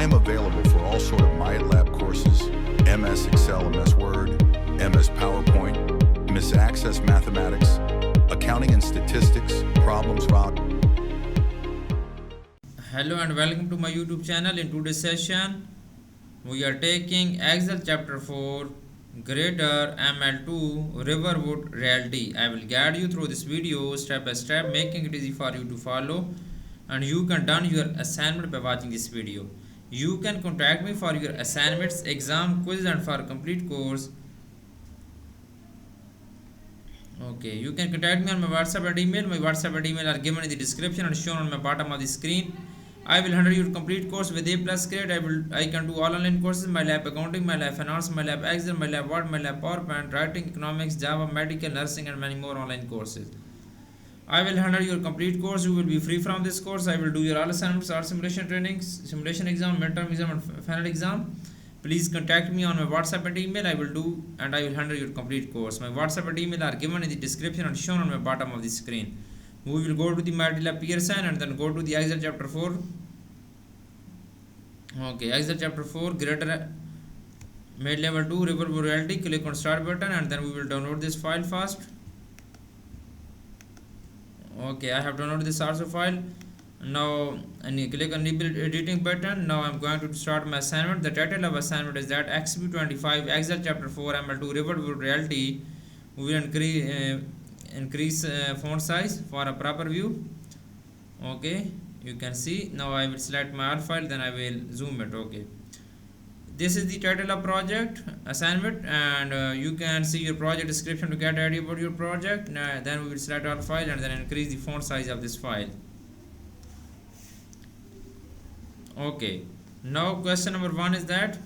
I'm available for all sort of MyLab courses, MS Excel, MS Word, MS PowerPoint, MS Access Mathematics, Accounting and Statistics, Problems Rock. Hello and welcome to my YouTube channel. In today's session, we are taking Excel chapter 4, Greater ML2 Riverwood Realty. I will guide you through this video step by step, making it easy for you to follow, and you can done your assignment by watching this video. You can contact me for your assignments, exam, quiz, and for complete course. Okay, you can contact me on my WhatsApp and email. My WhatsApp and email are given in the description and shown on my bottom of the screen. I will handle your complete course with A+ grade. I can do all online courses: MyLab Accounting, MyLab Finance, MyLab Excel, MyLab Word, MyLab PowerPoint, Writing, Economics, Java, Medical, Nursing, and many more online courses. I will handle your complete course. You will be free from this course. I will do your all assignments, all simulation trainings, simulation exam, midterm exam, and final exam. Please contact me on my WhatsApp and email. I will handle your complete course. My WhatsApp and email are given in the description and shown on my bottom of the screen. We will go to the MyLab Pearson and then go to the Excel chapter 4. Okay, Excel chapter 4, Greater ML2 Riverwood Realty. Click on Start button and then we will download this file first. Okay, I have downloaded this also file. Now and click on editing button. Now I'm going to start my assignment. The title of assignment is that XB25 Excel chapter 4 ML2 Riverwood Realty. We will increase font size for a proper view. Okay, you can see. Now I will select my R file, then I will zoom it. Okay, this is the title of project assignment, and you can see your project description to get an idea about your project. Then we will select our file and then increase the font size of this file. Okay, now question number 1 is that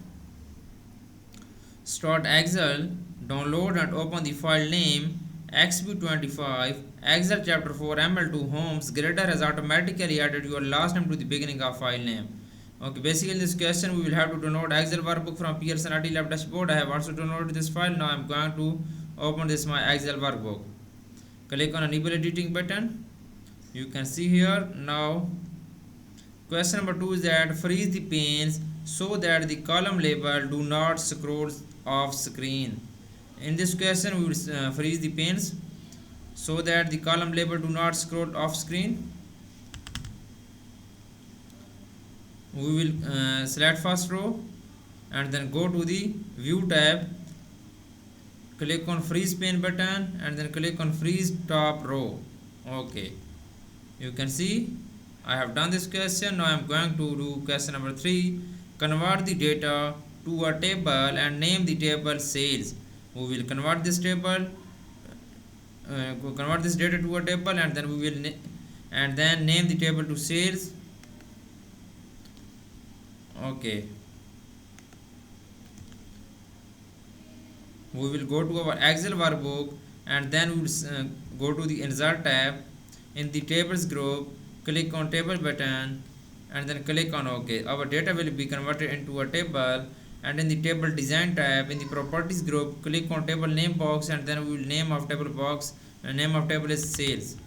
start Excel, download and open the file name XB25 Excel chapter 4 ML2 Homes. Greater has automatically added your last name to the beginning of file name. Okay, basically in this question we will have to download Excel workbook from Pearson IT Lab dashboard. I have also downloaded this file. Now I am going to open this my Excel workbook. Click on enable editing button. You can see here. Now question number 2 is that freeze the panes so that the column label do not scroll off screen. In this question we will freeze the panes so that the column label do not scroll off screen. We will select first row and then go to the view tab, click on freeze pane button and then click on freeze top row. Okay, you can see I have done this question. Now I am going to do question number 3. Convert the data to a table and name the table sales. We will convert this data to a table and then we will name the table to sales. Okay, we will go to our Excel workbook and then we will go to the insert tab. In the tables group, click on table button and then click on OK. Our data will be converted into a table. And in the table design tab, in the properties group, click on table name box and then we will name of table box, and name of table is sales.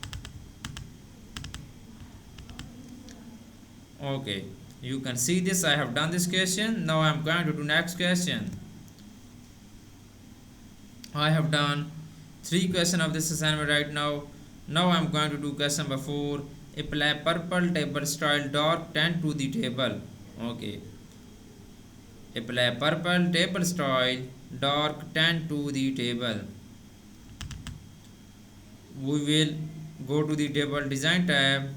Okay, you can see this. I have done this question. Now I am going to do next question. I have done 3 questions of this assignment right now. Now I am going to do question number 4. Apply purple table style dark 10 to the table. Okay, apply purple table style dark 10 to the table. We will go to the table design tab.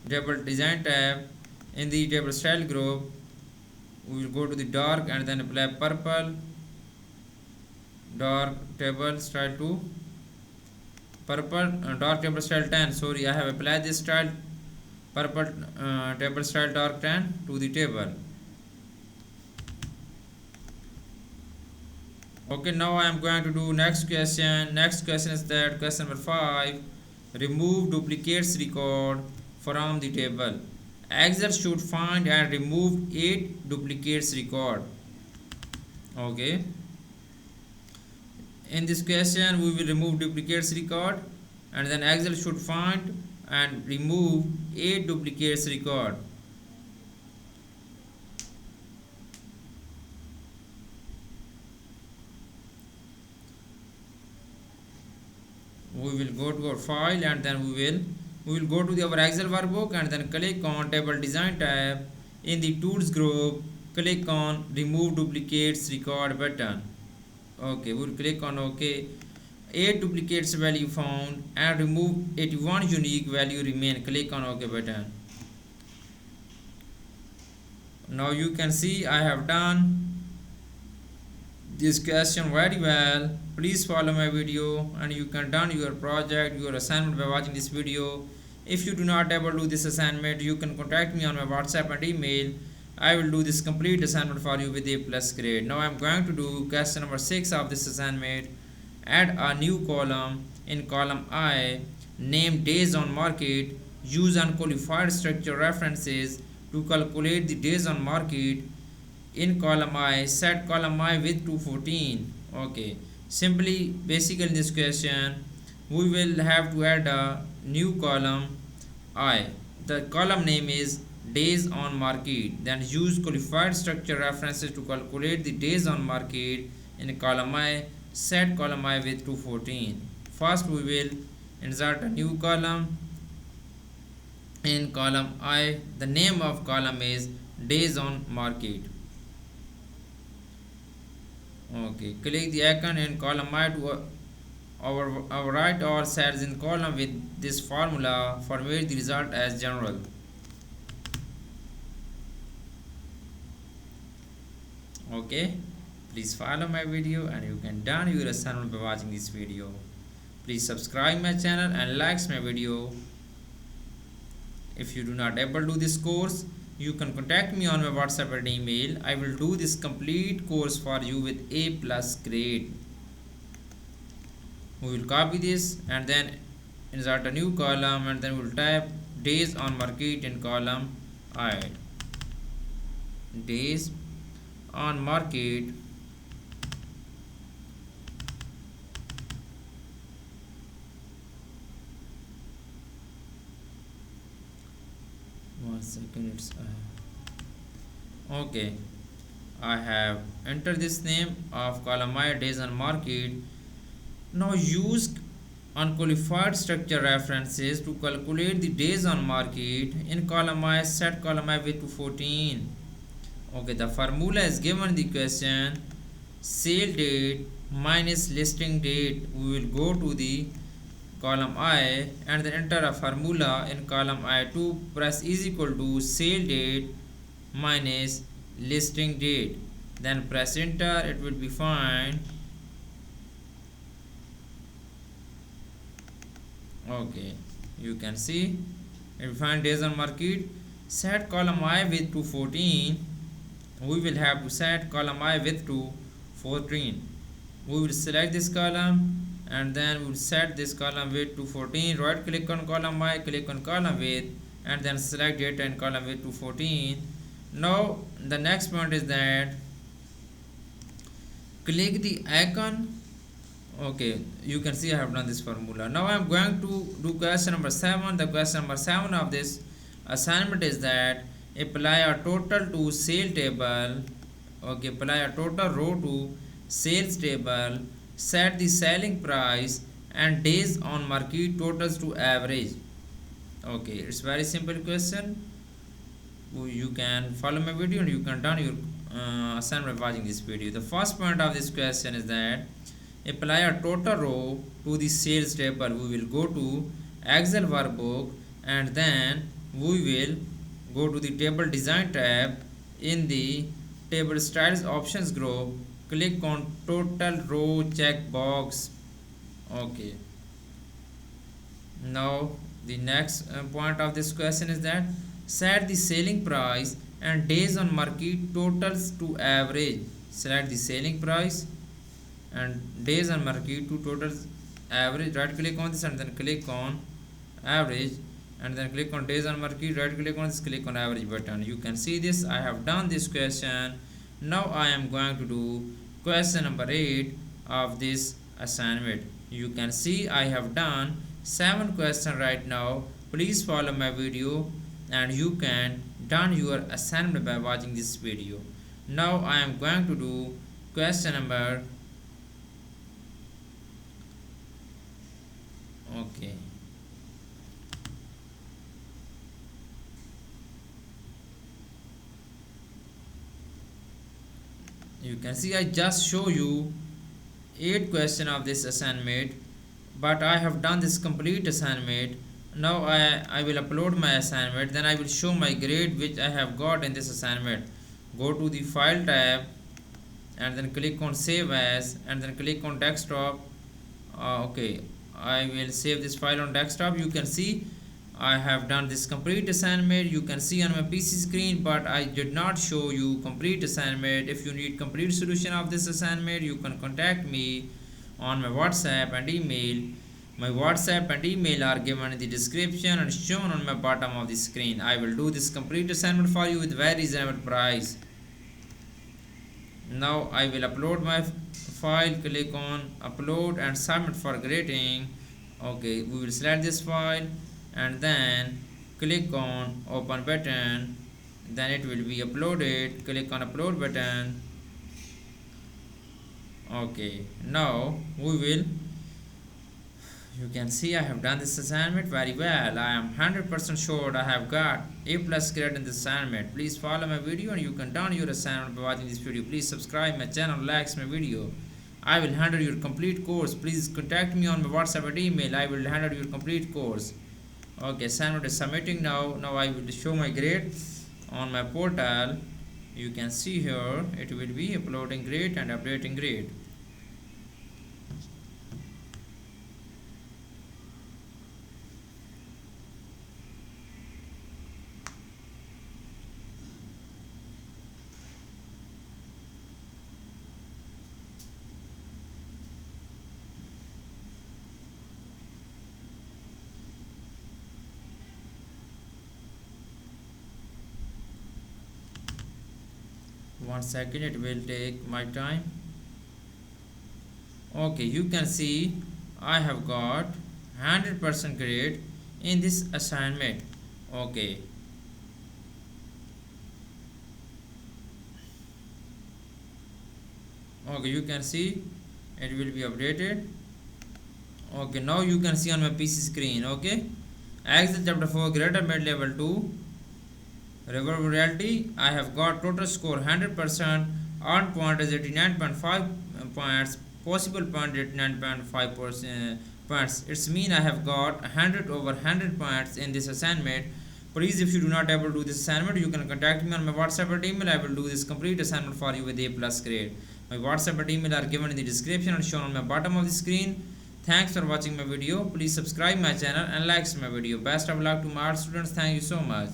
In the table style group, we will go to the dark and then apply purple dark table style to purple dark table style 10. Sorry, I have applied this style purple table style dark 10 to the table. Okay, now I am going to do next question. Next question is that question number 5. Remove duplicates record from the table. Excel should find and remove 8 duplicates record. Okay, in this question we will remove duplicates record and then Excel should find and remove 8 duplicates record. we will go to our file, and then we will go to our Excel workbook, and then click on table design tab. In the tools group, click on remove duplicates record button. Okay, we will click on OK. 8 duplicates value found, and remove 81 unique value remain. Click on OK button. Now you can see I have done this question very well. Please follow my video, and you can done your project, your assignment by watching this video. If you do not able to do this assignment, you can contact me on my WhatsApp and email. I will do this complete assignment for you with A+ grade. Now I am going to do question number 6 of this assignment. Add a new column in column I named days on market. Use unqualified structure references to calculate the days on market in column I. Set column I with 214. Okay, simply basically in this question we will have to add a new column I. The column name is days on market. Then use qualified structure references to calculate the days on market in column I. Set column I with 214. First we will insert a new column in column I. The name of column is days on market. Okay, click the icon in column I to overwrite all cells in column with this formula. Format the result as general. Okay, please follow my video, and you can done your assignment by watching this video. Please subscribe my channel and likes my video. If you do not able to do this course, you can contact me on my WhatsApp and email. I will do this complete course for you with A+ grade. We will copy this and then insert a new column, and then we will type days on market in column I. Days on market one second, it's okay. I have entered this name of column I, days on market. Now use unqualified structure references to calculate the days on market in column I. Set column I with 214. Okay, the formula is given in the question. Sale date minus listing date. We will go to the column I and then enter a formula in column I2. Press is equal to sale date minus listing date. Then press enter. It will be fine. Okay, you can see it will find days on market. Set column I with 214. We will have to set column I with 214. We will select this column and then we will set this column with 214. Right click on column I, click on column with, and then select data in column with 214. Now the next point is that click the icon. Okay, you can see I have done this formula. Now I am going to do question number 7. The question number 7 of this assignment is that apply a total to sale table. Okay, apply a total row to sales table. Set the selling price and days on market totals to average. Okay, it's very simple question. You can follow my video and you can done your assignment by watching this video. The first point of this question is that apply a total row to the sales table. We will go to Excel workbook and then we will go to the table design tab. In the table styles options group, click on total row checkbox. Okay, now the next point of this question is that set the selling price and days on market totals to average. Select the selling price and days on market to totals average. Right click on this and then click on average, and then click on days on market. Right click on this, click on average button. You can see this. I have done this question. Now I am going to do question number 8 of this assignment. You can see I have done 7 questions right now. Please follow my video and you can done your assignment by watching this video. Now I am going to do question number Okay, you can see I just show you 8 question of this assignment, but I have done this complete assignment. Now I will upload my assignment, then I will show my grade which I have got in this assignment. Go to the file tab and then click on save as and then click on desktop. Okay, I will save this file on desktop. You can see I have done this complete assignment. You can see on my PC screen, but I did not show you complete assignment. If you need complete solution of this assignment, you can contact me on my WhatsApp and email. My WhatsApp and email are given in the description and shown on my bottom of the screen. I will do this complete assignment for you with very reasonable price. Now I will upload my file. Click on upload and submit for grading. Okay, we will select this file and then click on open button, then it will be uploaded. Click on upload button. Okay, now we will, you can see I have done this assignment very well. I am 100% sure I have got A plus grade in this assignment. Please follow my video and you can down your assignment by watching this video. Please subscribe my channel, likes my video. I will handle your complete course. Please contact me on my WhatsApp and email. I will handle your complete course. Okay, assignment is submitting now. Now I will show my grade on my portal. You can see here it will be uploading grade and updating grade. One second, it will take my time. Okay, you can see I have got 100% grade in this assignment. Okay, okay, you can see it will be updated. Okay, now you can see on my PC screen. Okay, Excel chapter 4 greater mid level 2 Riverwood reality. I have got total score 100%. Earned point is 89.5 points. Possible point 89.5% points. It's mean I have got 100 over 100 points in this assignment. Please, if you do not able to do this assignment, you can contact me on my WhatsApp or email. I will do this complete assignment for you with A plus grade. My WhatsApp and email are given in the description and shown on my bottom of the screen. Thanks for watching my video. Please subscribe my channel and like my video. Best of luck to my art students. Thank you so much.